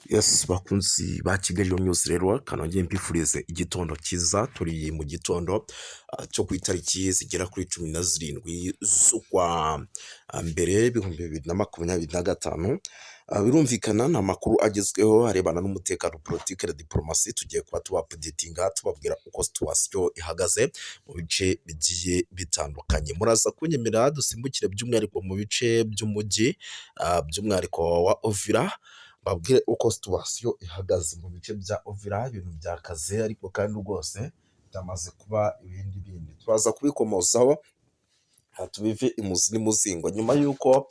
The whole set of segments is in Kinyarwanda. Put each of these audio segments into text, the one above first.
Yes, bakunzi ba Kigali News rero kanongeye mbifurize igitondo cyiza. Turi mu gitondo cyo ku itariki zigera kuri 17 z'ukwa mbere ibihumbi 2025. Birumvikana ni amakuru agezweho arebana n'umutekano, politike na diplomasi. Tugiye kuba tubapudetinga tubabwira uko situation ihagaze mu bice bigiye bitandukanye. Muraza kunyemera dusimbukire by'umwihariko mu bice by'umujyi, by'umwihariko wa Uvira, babwire uko situation ihagaze mu bice bya Uvira. Ibintu byakaze ariko kandi rwose byamaze kuba ibindi bindi, turaza kubikomozaho tubive imuzi n'imuzingo nyuma y'uko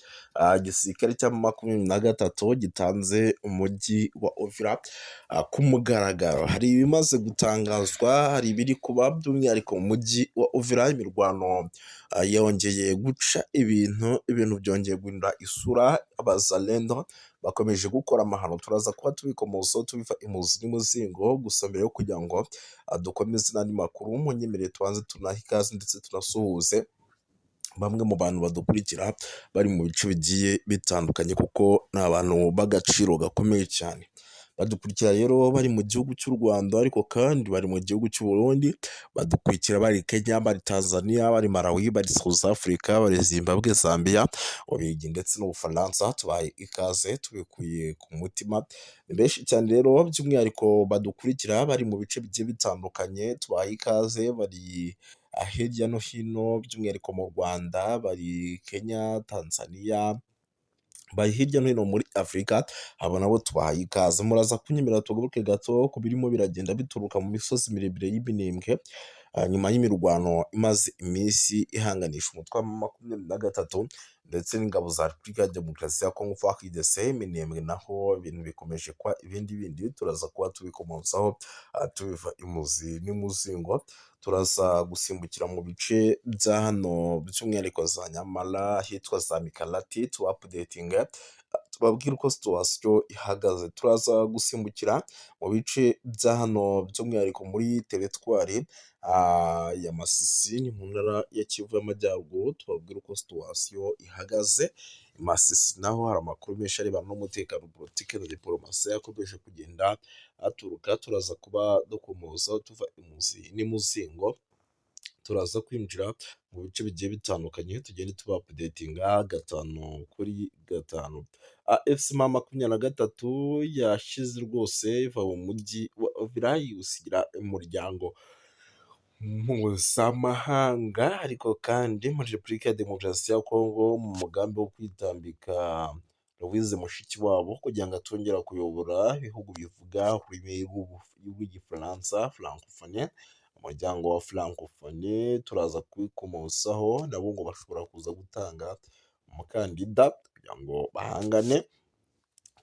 igisirikare cya 23 gitanze umujyi wa Uvira ku mugaragaro. Hari ibimaze gutangazwa, hari ibiri kuba by'umwihariko mu mujyi wa Uvira. Imirwano yongeye guca ibintu byongeye guhindura isura. Abazalendo bakomeje gukora amahano, turaza kuba tubikomozaho tubiva imuzi n'imuzingo. Gusa mbere yo kugira ngo dukomeze n'andi makuru, munyemerere tubanze tunaha ikaze ndetse tunasuhuze bamwe mu bantu badukurikira bari mu bice bigiye bitandukanye, kuko ni abantu b'agaciro gakomeye cyane. Badukurikira rero bari mu gihugu cy'u Rwanda, ariko kandi bari mu gihugu cy'u Burundi, badukurikira bari Kenya, bari Tanzania, bari Malawi, bari South Africa, bari Zimbabwe, Zambia, Ubirigi ndetse n'Ubufaransa. Tubaye ikaze tubikuye ku mutima. Ni benshi cyane rero by'umwihariko badukurikira bari mu bice bigiye bitandukanye. Tubaye ikaze bari hirya no hino, by'umwihariko mu Rwanda, bari Kenya, Tanzania, bari hirya no hino muri Afurika. Abo nabo tubahaye ikaze. Muraza kunyemerera tugaruke gato ku birimo biragenda bituruka mu misozi miremire y'Iminembwe nyuma y'imirwano imaze iminsi ihanganisha umutwe wa 23 ndetse n'ingabo za Repubulika ya Demokarasi ya Kongo FARDC. Minembwe naho ibintu bikomeje kwa ibindi bindi, turaza kuba tubikomozaho tubiva imuzi n'imuzingo. Turaza gusimbukira mu bice bya hano by'umwihariko za Nyamara, hitwa za Mikalati, tu updating tubabwira uko situation ihagaze. Turaza gusimbukira mu bice bya hano by'umwihariko muri teritwari ya Masisi, ni mu ntara ya Kivu y'Amajyaruguru. Tubabwira uko situation ihagaze. Masisi naho hari amakuru menshi arebana n'umutekano, politike na diplomasi yakomeje kugenda aturuka. Turaza kuba dukomoza tuva imuzi n'imuzingo. Turaza kwinjira mu bice bigiye bitandukanye, tugende tuba updatinga gatanu kuri gatanu. FCM 23 yashize rwose iva mu mujyi wa Uvira yusigira umuryango mpuzamahanga, ariko kandi muri Repubulika ya Demokarasi ya Kongo mu mugambi wo kwitambika Louise Mushikiwabo kugira ngo atongera kuyobora ibihugu bivuga ururimi rw'igifaransa francophonie, umuryango wa francophonie. Turaza kubikomosaho, nabo ngo bashobora kuza gutanga umukandida kugira ngo bahangane.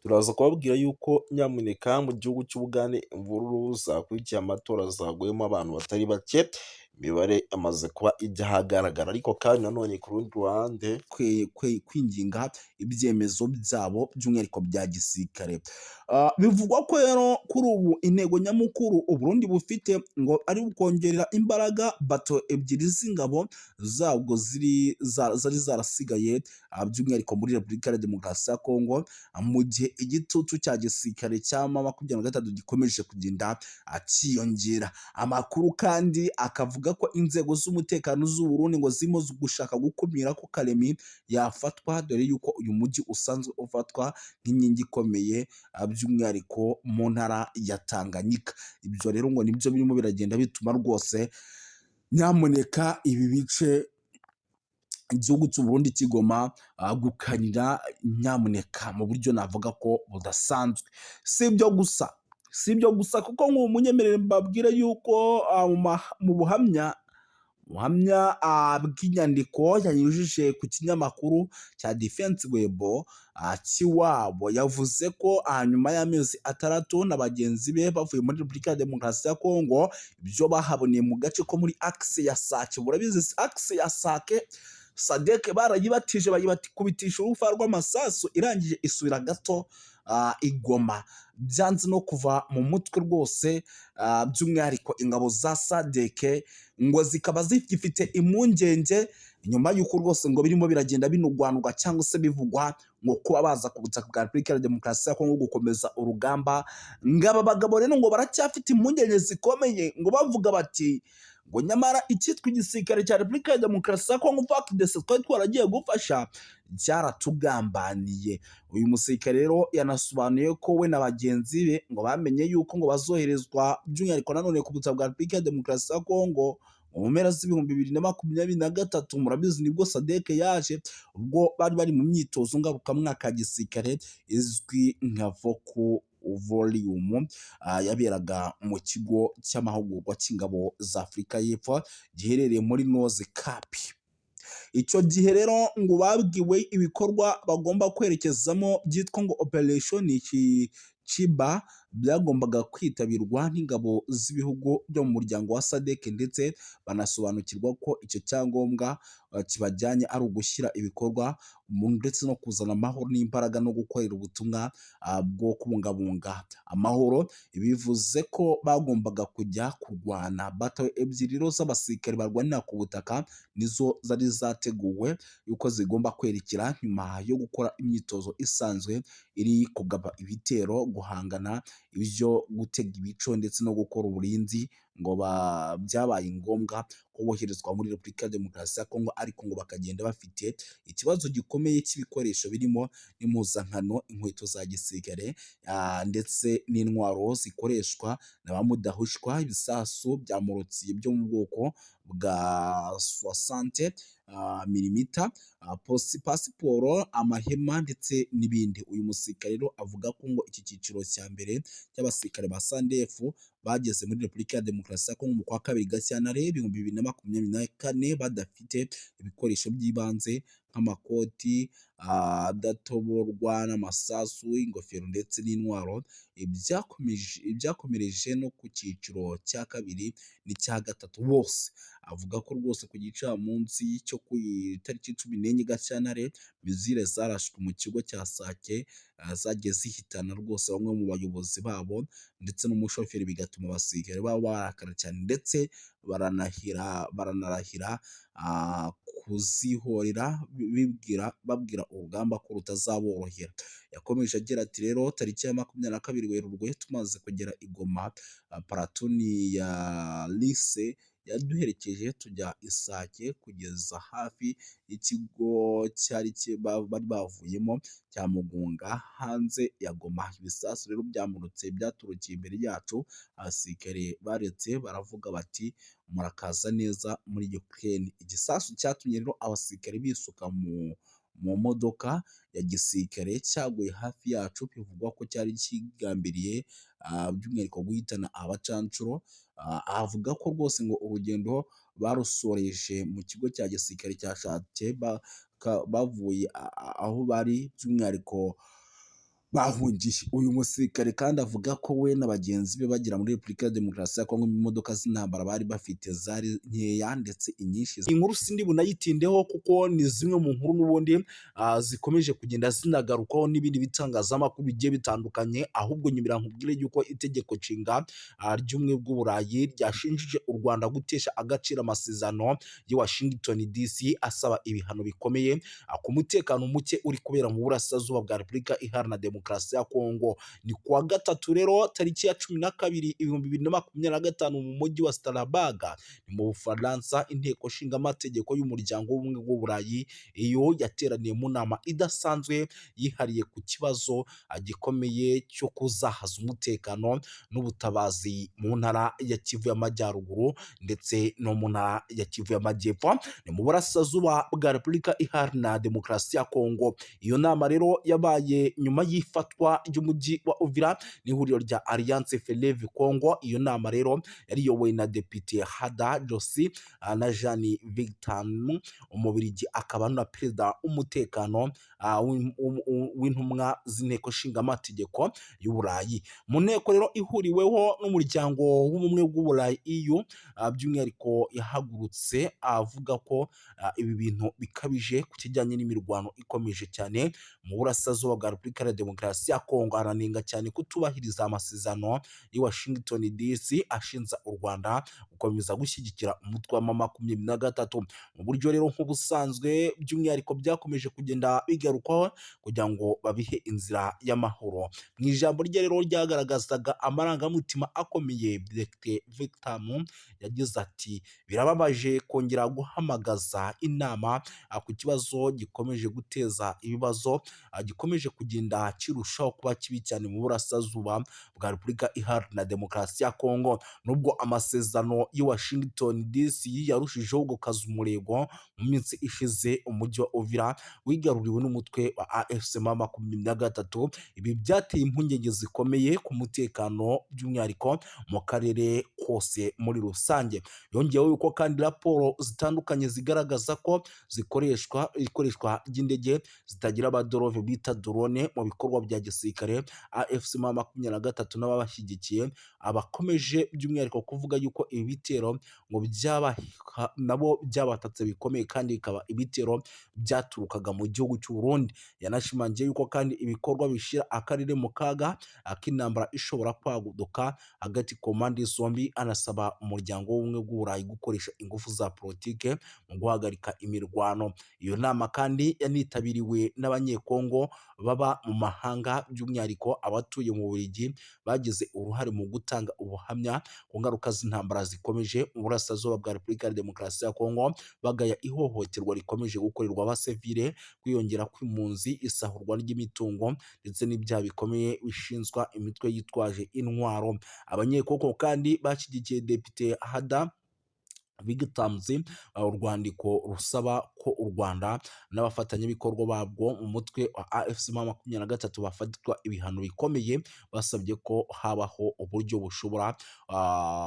Turaza kubabwira yuko nyamuneka mu gihugu cy'Ubugande imvururu zakurikiye amatora zaguyemo abantu batari bake. Imibare amaze kuba ijya ahagaragara, ariko kandi nanone ku rundi ruhande kwinginga ibyemezo byabo by'umwihariko bya gisirikare. Bivugwa ko rero kuri ubu intego nyamukuru Uburundi bufite ngo ari ukongerera imbaraga bato ebyiri z'ingabo zabwo zari zarasigaye by'umwihariko muri Repubulika ya Demokarasi ya Kongo, mu gihe igitutu cya gisirikare cya 23 gikomeje kugenda akiyongera. Amakuru kandi akavuga ko inzego z'umutekano z'u Burundi ngo zirimo gushaka gukumira ko Kalemi yafatwa, dore yuko uyu mujyi usanzwe ufatwa nk'inkingi ikomeye by'umwihariko mu ntara ya Tanganyika. Ibyo rero ngo nibyo birimo biragenda bituma rwose nyamuneka ibi bice igihugu cy'u Burundi kigoma gukanira nyamuneka mu buryo navuga ko budasanzwe. Si ibyo gusa kuko munyemerere mbabwira yuko mu buhamya bw'inyandiko yanyujije ku kinyamakuru cya Defense Web Kiwabo, yavuze ko nyuma y'amezi 6 na bagenzi be bavuye muri Repubulika ya Demokarasi ya Kongo, ibyo bahaboneye mu gace ko muri axe ya Sake. Burabizi axe ya Sake Sadek barayibatije bayibati kubitisha urufa rw'amasasu, irangije isubira gato igoma byanze no kuva mu mutwe rwose, by'umwihariko ingabo za sadeke ngo zikaba zigifite impungenge nyuma y'uko rwose ngo birimo biragenda binugwanugwa cyangwa se bivugwa ngo kuba baza ku butaka bwa Repubulika ya Demokarasi ya Kongo gukomeza urugamba. ngo aba bagabo rero ngo baracyafite impungenge zikomeye ngo bavuga bati ngo nyamara icyitwa igisirikare cya Repubulika ya Demokarasi ya Kongo FARDC twari twaragiye gufasha cyaratugambaniye. Uyu musirikare rero yanasobanuye ko we na bagenzi be ngo bamenye yuko ngo bazoherezwa by'umwihariko nanone ku butaka bwa Repubulika ya Demokarasi ya Kongo mu mpera z'ibihumbi 2023. Murabizi nibwo sadeke yaje, ubwo bari bari mu myitozo ngarukamwaka ya gisirikare izwi nka Voku volume yaberaga mu kigo cy'amahugurwa cy'ingabo za Afurika y'Epfo giherereye muri Noze Kapi. Icyo gihe rero ngo babwiwe ibikorwa bagomba kwerekezamo byitwa ngo Operation Chiba byagombaga kwitabirwa n'ingabo z'ibihugu byo mu muryango wa sadeke, ndetse banasobanukirwa ko icyo cyangombwa kibajyanye ari ugushyira ibikorwa ndetse no kuzana amahoro n'imbaraga no gukorera ubutumwa bwo kubungabunga amahoro. Bivuze ko bagombaga kujya kurwana. Bato ebyiri rero z'abasirikare barwanira ku butaka nizo zari zateguwe yuko zigomba kwerekera nyuma yo gukora imyitozo isanzwe iri kugaba ibitero, guhangana ibyo gutega ibico ndetse no gukora uburinzi. Ngo byabaye ngombwa ko boherezwa muri Repubulika ya Demokarasi ya Kongo, ariko ngo bakagenda bafite ikibazo gikomeye cy'ibikoresho birimo impuzankano, inkweto za gisirikare ndetse n'intwaro zikoreshwa na ba mudahushwa, ibisasu bya morotsi byo mu bwoko bwa 60 milimita, pasiporo, amahema ndetse n'ibindi. Uyu musirikare rero avuga ko ngo iki cyiciro cya mbere cy'abasirikare ba sandefu bageze muri Repubulika ya Demokarasi ya Kongo mu kwa kabiri Gashyantare 2024 badafite ibikoresho by'ibanze nk'amakoti adatoborwa n'amasasu, ingofero ndetse n'intwaro. Ibyakomereje no ku cyiciro cya kabiri n'icya gatatu. Bose avuga ko rwose ku gicamunsi cyo ku itariki 14 Gashyantare mizire zarashwe mu kigo cya Sake, zagiye zihitana rwose bamwe mu bayobozi babo ndetse n'umushoferi, bigatuma abasirikare baba barakara cyane ndetse baranarahira kuzihorera, babwira urugamba ko rutazaborohera. Yakomeje agira ati rero tariki ya 22 Werurwe tumaze kugera i Goma, paratuni ya lise yaduherekeje tujya Isake kugeza hafi y'ikigo bari bavuyemo cya Mugunga hanze ya Goma. Ibisasu rero byamurutse byaturukiye imbere yacu, abasirikare baretse baravuga bati murakaza neza muri Ukraine. Igisasu cyatumye rero abasirikare bisuka mu modoka ya gisirikare cyaguye hafi yacu, bivugwa ko cyari kigambiriye by'umwihariko guhitana abacancuro. Avuga ko rwose ngo urugendo barusoreje mu kigo cya gisirikare cya Shake bavuye aho bari by'umwihariko bahungiye. Uyu musirikare kandi avuga ko we na bagenzi be bagera muri Repubulika ya Demokarasi ya Kongo, imodoka z'intambara bari bafite zari nkeya ndetse inyinshi. Inkuru sindi bunayitindeho kuko ni zimwe mu nkuru n'ubundi zikomeje kugenda zinagarukaho n'ibindi bitangazamakuru bigiye bitandukanye, ahubwo nyibira nkubwire yuko itegeko nshinga ry'ubumwe bw'Uburayi ryashinjije u Rwanda gutesha agaciro amasezerano ya Washington DC asaba ibihano bikomeye ku mutekano muke uri kubera mu burasirazuba bwa Repubulika Iharanira Demokarasi ya Kongo. Ni kuwa gatatu rero tariki ya 12 2025 mu mujyi wa Strasbourg ni mu Bufaransa, inteko nshinga amategeko y'umuryango w'ubumwe bw'Uburayi iyo yateraniye mu nama idasanzwe yihariye ku kibazo gikomeye cyo kuzahaza umutekano n'ubutabazi mu ntara ya Kivu y'Amajyaruguru ndetse no mu ntara ya Kivu y'Amajyepfo, ni mu burasirazuba bwa Repubulika Iharanira Demokarasi ya Kongo. Iyo nama rero yabaye nyuma y'ifatwa ry'umujyi wa Uvira n'ihuriro rya Alliance Fleuve Congo. Iyo nama rero yariyobowe na Depite Hada Josi na Jean Victor Umubirigi, akaba na perezida w'umutekano w'intumwa z'inteko nshinga amategeko y'Uburayi. Mu nteko rero ihuriweho n'umuryango w'ubumwe bw'Uburayi EU, by'umwihariko yahagurutse avuga ko ibi bintu bikabije ku kijyanye n'imirwano ikomeje cyane mu burasirazuba bwa Repubulika ya Demokarasi Demokarasi ya Kongo. Aranenga cyane kutubahiriza amasezerano i Washington DC ashinja u Rwanda gukomeza gushyigikira umutwe wa M23 mu buryo rero nk'ubusanzwe, by'umwihariko byakomeje kugenda bigarukwaho kugira ngo babihe inzira y'amahoro. Mu ijambo rye rero ryagaragazaga amarangamutima akomeye, Dr Victor yagize ati birababaje kongera guhamagaza inama ku kibazo gikomeje guteza ibibazo, gikomeje kugenda kirushaho kuba kibi cyane mu burasirazuba bwa Repubulika Iharanira Demokarasi ya Kongo. Nubwo amasezerano i Washington DC yarushijeho gukaza umurego mu minsi ishize, umujyi wa Uvira wigaruriwe n'umutwe wa AFC M23. Ibi byateye impungenge zikomeye ku mutekano, by'umwihariko mu karere kose muri rusange. Yongeyeho yuko kandi raporo zitandukanye zigaragaza ko ikoreshwa ry'indege zitagira abadorove bita drone mu bikorwa bya gisirikare. AFC M23 n'ababashyigikiye abakomeje by'umwihariko kuvuga yuko ibi bitero ngo nabo byabatatse bikomeye, kandi bikaba ibitero byaturukaga mu gihugu cy'u Burundi. Yanashimangiye yuko kandi ibikorwa bishyira akarere mu kaga k'intambara ishobora kwaduka hagati ku mpande zombi. Anasaba umuryango w'ubumwe bw'Uburayi gukoresha ingufu za politike mu guhagarika imirwano. Iyo nama kandi yanitabiriwe n'abanyekongo baba mu mahanga, by'umwihariko abatuye mu Bubiligi bagize uruhare mu gutanga ubuhamya ku ngaruka z'intambara zikomeje mu burasirazuba bwa Repubulika ya Demokarasi ya Kongo, bagaya ihohoterwa rikomeje gukorerwa abasivile, kwiyongera kw'impunzi, isahurwa ry'imitungo ndetse n'ibyaha bikomeye bishinzwa imitwe yitwaje intwaro. Abanyekongo kandi bashyigikiye Depite Hada Bigtamzi urwandiko rusaba ko u Rwanda n'abafatanyabikorwa babwo mu mutwe wa AFC M23 bafatirwa ibihano bikomeye, basabye ko habaho uburyo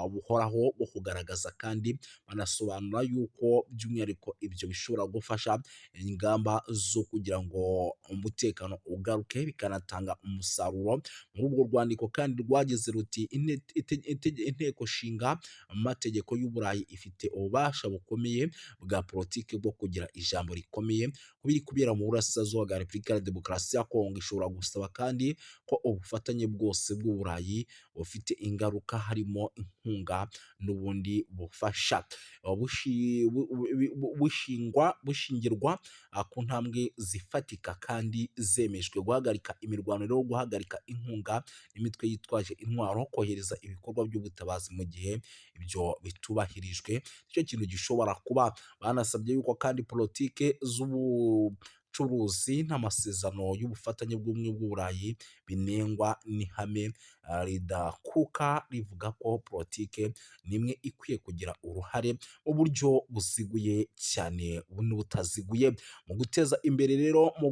buhoraho bwo kugaragaza, kandi banasobanura yuko by'umwihariko ibyo bishobora gufasha ingamba zo kugira ngo umutekano ugaruke, bikanatanga umusaruro. Muri urwo rwandiko kandi rwagize ruti inteko nshinga amategeko y'Uburayi ifite ububasha bukomeye bwa politiki bwo kugira ijambo rikomeye kubiri kubera mu burasirazuba bwa Repubulika ya Demokarasi ya Kongo. Ishobora gusaba kandi ko ubufatanye bwose bw'Uburayi bufite ingaruka, harimo inkunga n'ubundi bufasha, bushingirwa ku ntambwe zifatika kandi zemejwe: guhagarika imirwano rero, guhagarika inkunga n'imitwe yitwaje intwaro, kohereza ibikorwa by'ubutabazi mu gihe ibyo bitubahirijwe. Icyo kintu gishobora kuba. Banasabye yuko kandi politike z'ubucuruzi n'amasezerano y'ubufatanye bw'ubumwe bw'Uburayi binengwa n'ihame ridakuka rivuga ko politike nimwe ikwiye kugira uruhare mu buryo buziguye cyane n'ubutaziguye mu guteza imbere rero mu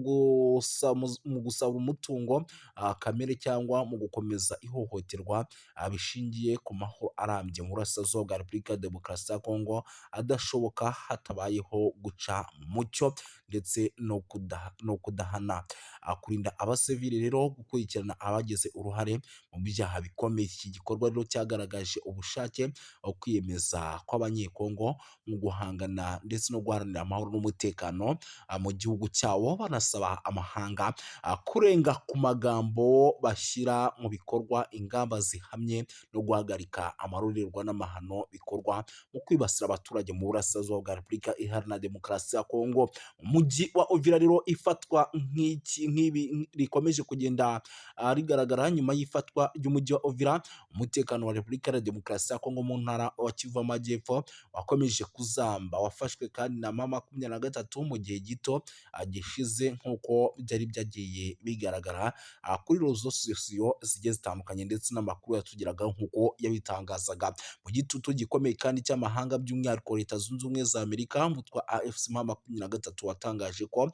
gusaba umutungo kamere, cyangwa mu gukomeza ihohoterwa bishingiye ku mahoro arambye mu burasirazuba bwa Repubulika ya Demokarasi ya Kongo adashoboka hatabayeho guca mu mucyo ndetse no kudahana. Kurinda abasivili rero, gukurikirana abagize uruhare mu byaha bikomeye. Iki gikorwa rero cyagaragaje ubushake kwiyemeza kw'abanyekongo mu guhangana ndetse no guharanira amahoro n'umutekano mu gihugu cyabo. Banasaba amahanga kurenga ku magambo, bashyira mu bikorwa ingamba zihamye no guhagarika amarorerwa n'amahano bikorwa mu kwibasira abaturage mu burasirazuba bwa Repubulika Iharanira Demokarasi ya Kongo. Umujyi wa Uvira rero ifatwa nk'ibi rikomeje kugenda rigaragara nyuma y'ifatwa ry'umujyi wa Uvira. Umutekano wa Repubulika ya Demokarasi ya Kongo mu ntara wa Kivu y'Amajyepfo wakomeje kuzamba, wafashwe kandi na M23 mu gihe gito gishize, nk'uko byari byagiye bigaragara kuri rezo sosiyo zigiye zitandukanye ndetse n'amakuru yatugeraga nk'uko yabitangazaga. Mu gitutu gikomeye kandi cy'amahanga, by'umwihariko Leta Zunze Ubumwe za Amerika, umutwe wa AFC M23 watangaje ko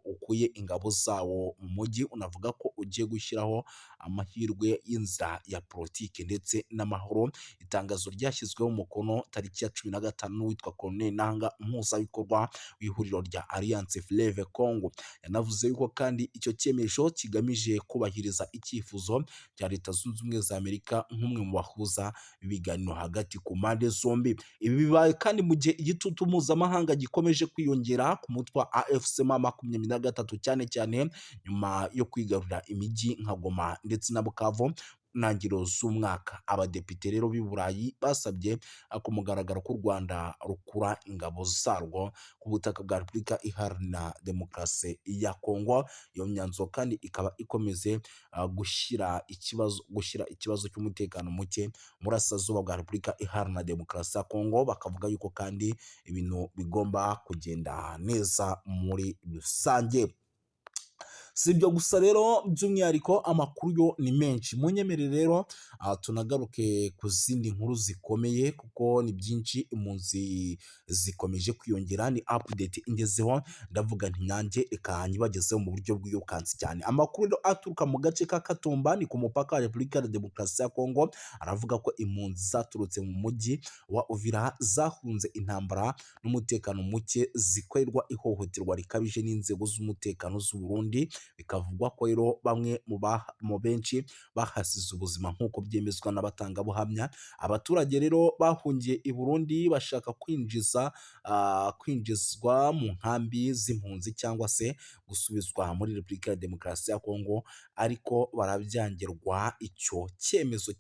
ukuye ingabo zawo mu mujyi, unavuga ko ugiye gushyiraho amahirwe y'inzira ya politiki ndetse n'amahoro. Itangazo ryashyizweho umukono tariki ya 15 n'uwitwa Colonel Nanga, umuhuzabikorwa w'ihuriro rya Alliance Fleuve Congo. Yanavuze yuko kandi icyo cyemezo kigamije kubahiriza icyifuzo cya Leta Zunze Ubumwe za Amerika nk'umwe mu bahuza ibiganiro hagati ku mpande zombi. Ibi bibaye kandi mu gihe igitutu mpuzamahanga gikomeje kwiyongera ku mutwe wa AFC M23, cyane cyane cyane nyuma yo kwigarurira imijyi nka Goma ndetse na Bukavu ntangiriro z'umwaka. Abadepite rero b'i Burayi basabye ku mugaragaro ko u Rwanda rukura ingabo zarwo ku butaka bwa Repubulika Iharanira Demokarasi ya Kongo. Iyo myanzuro kandi ikaba ikomeze gushyira ikibazo cy'umutekano muke mu burasirazuba bwa Repubulika Iharanira Demokarasi ya Kongo. Bakavuga yuko kandi ibintu bigomba kugenda neza muri rusange. Si ibyo gusa rero, by'umwihariko amakuru yo ni menshi. Munyemerere rero tunagaruke ku zindi nkuru zikomeye kuko ni byinshi, impunzi zikomeje kwiyongera. Ni update ingezeho, ndavuga nti nanjye reka nyibagezeho mu buryo bw'iyokansi cyane. Amakuru rero aturuka mu gace ka Katumba ni ku mupaka wa Repubulika ya Demokarasi ya Kongo, aravuga ko impunzi zaturutse mu mujyi wa Uvira zahunze intambara n'umutekano muke zikorerwa ihohoterwa rikabije n'inzego z'umutekano z'u Burundi. Bikavugwa ko rero bamwe mu benshi bahasize ubuzima nk'uko byemezwa n'abatangabuhamya. Abaturage rero bahungiye i Burundi bashaka kwinjizwa mu nkambi z'impunzi cyangwa se gusubizwa muri Repubulika ya Demokarasi ya Kongo, ariko barabyangirwa. Icyo cyemezo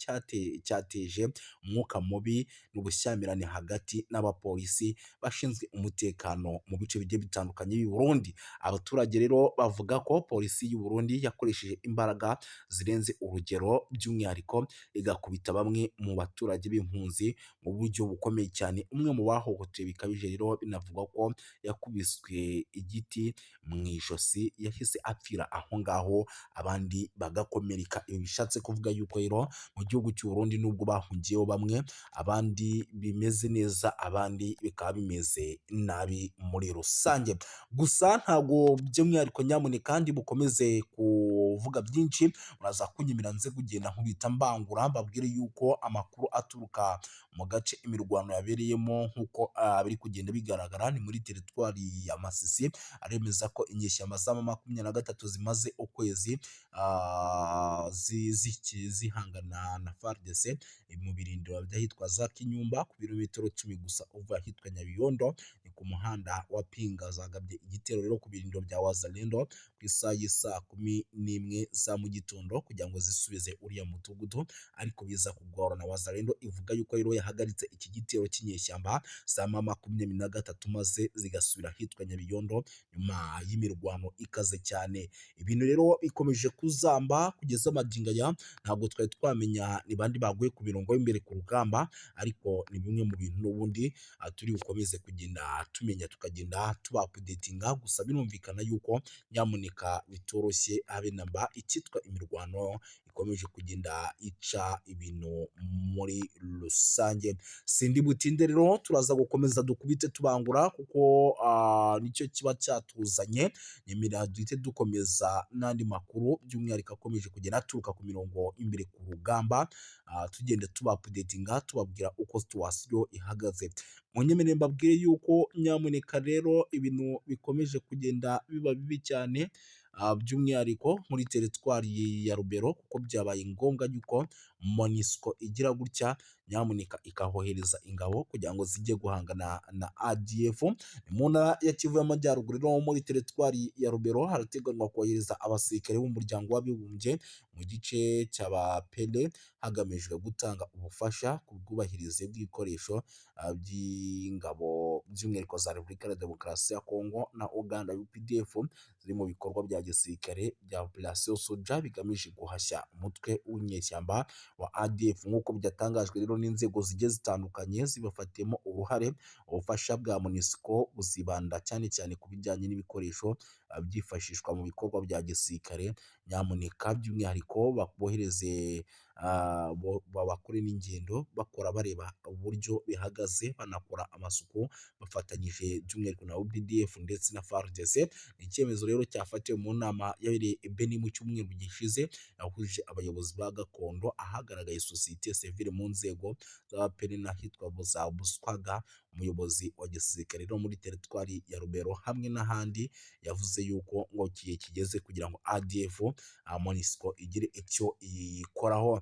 cyateje umwuka mubi n'ubushyamirane hagati n'abapolisi bashinzwe umutekano mu bice bigiye bitandukanye b'i Burundi. Abaturage rero bavuga ko polisi y'u Burundi yakoresheje imbaraga zirenze urugero, by'umwihariko igakubita bamwe mu baturage b'impunzi mu buryo bukomeye cyane. Umwe mu bahohotewe bikabije rero binavugwa ko yakubiswe igiti mu ijosi, yahise apfira aho ngaho, abandi bagakomereka. Ibi bishatse kuvuga yuko rero mu gihugu cy'u Burundi nubwo bahungiyeho bamwe, abandi bimeze neza, abandi bikaba bimeze nabi muri rusange. Gusa ntabwo by'umwihariko nyamuneka kandi bukomeze kuvuga byinshi, muraza kunyemera nze kugenda nkubita mbangura mbabwire yuko amakuru aturuka mu gace imirwano yabereyemo nk'uko biri kugenda bigaragara ni muri teritwari ya Masisi, aremeza ko inyeshyamba za M23 zimaze ukwezi zihangana na FARDC mu birindiro by'ahitwa za Kinyumba ku birometero 10 gusa uva ahitwa Nyabiyondo. Ni ku muhanda wa Pinga zagabye igitero rero ku birindiro bya Wazalendo ku isaha y'isa 11 za mu gitondo kugira ngo zisubize uriya mudugudu, ariko biza kugorana. Wazalendo ivuga yuko rero yahagaritse iki gitero cy'inyeshyamba za M23 maze zigasubira ahitwa Nyabiyondo nyuma y'imirwano ikaze cyane. Ibintu rero bikomeje kuzamba kugeza amagingo aya, ntabwo twari twamenya ni bandi baguye ku mirongo y'imbere ku rugamba, ariko ni bimwe mu bintu n'ubundi turi bukomeze kugenda tumenya tukagenda tuba updatinga. Gusa birumvikana yuko nyamuneka bitoroshye habe namba, icyitwa imirwano ikomeje kugenda ica ibintu muri rusange. Sindi butinde rero, turaza gukomeza dukubite tubangura kuko nicyo kiba cyatuzanye. Nyemera duhite dukomeza n'andi makuru by'umwihariko akomeje kugenda aturuka ku mirongo imbere ku rugamba, tugende tuba updatinga tubabwira uko situwasiyo ihagaze. Munyemerere mbabwire yuko nyamuneka rero ibintu bikomeje kugenda biba bibi cyane, by'umwihariko muri teritwari ya Rubero, kuko byabaye ngombwa yuko MONUSCO igira gutya nyamuneka ikahohereza ingabo kugira ngo zijye guhangana na ADF. Mu ntara ya Kivu y'Amajyaruguru rero muri teritwari ya Rubero harateganywa kohereza abasirikare b'umuryango w'abibumbye mu gice cy'abapele hagamijwe gutanga ubufasha ku bwubahirize bw'ibikoresho by'ingabo by'umwihariko za Repubulika ya Demokarasi ya Kongo na Uganda UPDF ziri mu bikorwa bya gisirikare bya Operation Soja bigamije guhashya umutwe w'inyeshyamba wa ADF. Nk'uko byatangajwe rero n'inzego zigiye zitandukanye zibafatiyemo uruhare, ubufasha bwa MONUSCO buzibanda cyane cyane ku bijyanye n'ibikoresho byifashishwa mu bikorwa bya gisirikare. Nyamuneka by'umwihariko babohereze bakore n'ingendo bakora bareba uburyo bihagaze, banakora amasuku bafatanyije by'umwihariko na UPDF ndetse na FARDC. Ni icyemezo rero cyafatiwe mu nama yabereye Beni mu cyumweru gishize, yahuje abayobozi ba gakondo, ahagaragaye sosiyete sivile mu nzego z'abapene n'ahitwa za Buswaga umuyobozi wa gisirikare no muri teritwari ya Rubero hamwe n'ahandi yavuze yuko ngo igihe kigeze kugira ngo ADF MONUSCO igire icyo ikoraho.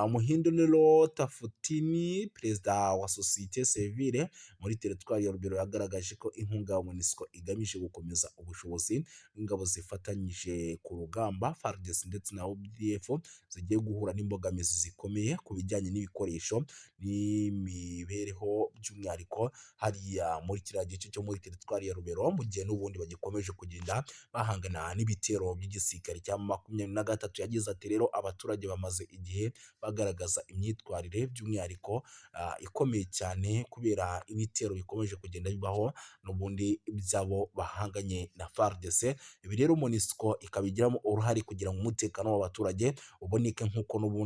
Muhinduniro Tafutini, perezida wa sosiyete sivile muri teritwari ya Rubero, yagaragaje ko inkunga ya MONUSCO igamije gukomeza ubushobozi bw'ingabo zifatanyije ku rugamba FARDC ndetse na ODF zigiye guhura n'imbogamizi zikomeye ku bijyanye n'ibikoresho n'imibereho, by'umwihariko hariya muri kiriya gice cyo muri teritwari ya Rubero, mu gihe n'ubundi bagikomeje kugenda bahangana n'ibitero by'igisirikare cya 23. Yagize ati rero abaturage bamaze igihe bagaragaza imyitwarire by'umwihariko ikomeye cyane kubera ibitero bikomeje kugenda bibaho n'ubundi byabo bahanganye na FARDC. Ibi rero MONUSCO ikabigiramo uruhare kugira ngo umutekano w'abaturage uboneke nk'uko n'ubundi